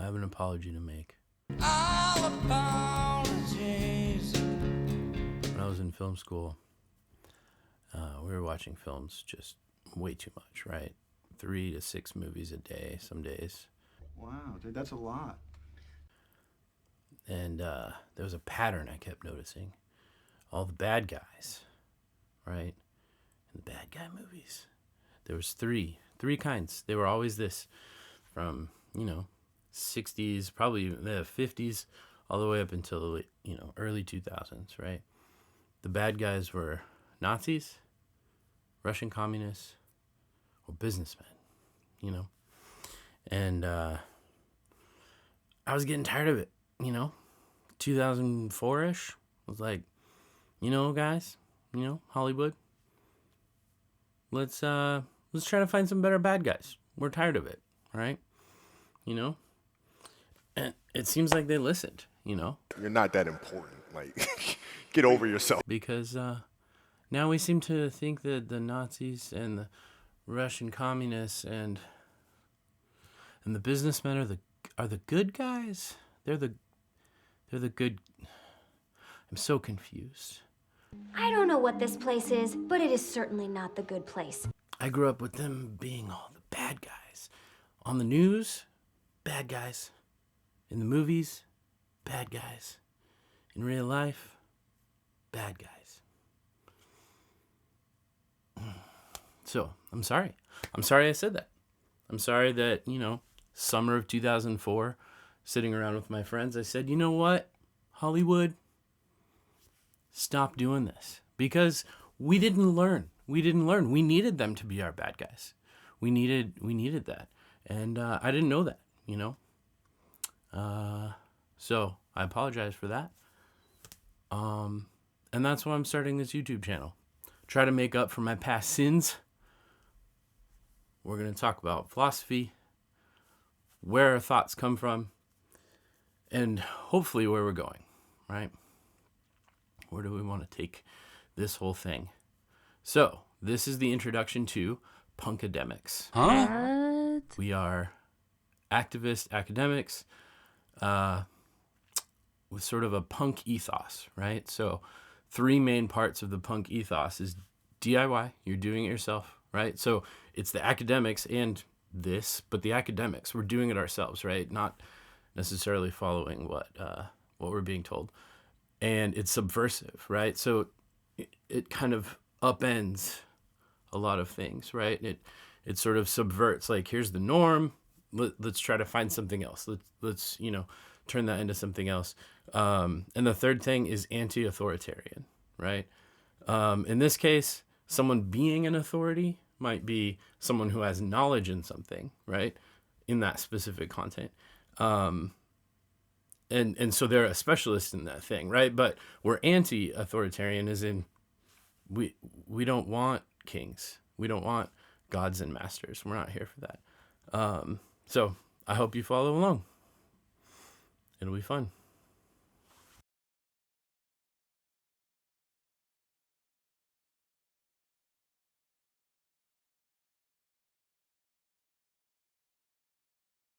have an apology to make. All apologies. When I was in film school, we were watching films just way too much, right? 3 to 6 movies a day, some days. Wow, dude, that's a lot. And there was a pattern I kept noticing. All the bad guys, right? In the bad guy movies. There was three kinds. They were always this from, 60s, probably the 50s, all the way up until the, early 2000s, right? The bad guys were Nazis, Russian communists, or businessmen, And I was getting tired of it, 2004-ish. I was like, guys, Hollywood, let's try to find some better bad guys. We're tired of it, right? And it seems like they listened, You're not that important. Like, get over yourself. Because now we seem to think that the Nazis and the Russian communists and the businessmen are the good guys. They're the good. I'm so confused. I don't know what this place is, but it is certainly not the good place. I grew up with them being all the bad guys. On the news, bad guys. In the movies, bad guys. In real life, bad guys. So, I'm sorry. I'm sorry I said that. I'm sorry that, summer of 2004, sitting around with my friends, I said, you know what, Hollywood, stop doing this. Because we didn't learn. We needed them to be our bad guys. We needed that. And I didn't know that, So I apologize for that. And that's why I'm starting this YouTube channel. Try to make up for my past sins. We're going to talk about philosophy, where our thoughts come from, and hopefully where we're going, right? Where do we want to take this whole thing? So, this is the introduction to Punkademics. Huh? We are activist academics with sort of a punk ethos, right? So, 3 main parts of the punk ethos is DIY, you're doing it yourself, right? So, it's the academics and this, but the academics, we're doing it ourselves, right? Not necessarily following what we're being told. And it's subversive, right? So it kind of upends a lot of things, right? It sort of subverts, like, here's the norm. Let's try to find something else. Let's turn that into something else. And the third thing is anti-authoritarian, right? In this case, someone being an authority might be someone who has knowledge in something, right? In that specific content. And so they're a specialist in that thing, right? But we're anti-authoritarian as in we don't want kings. We don't want gods and masters. We're not here for that. So I hope you follow along. It'll be fun.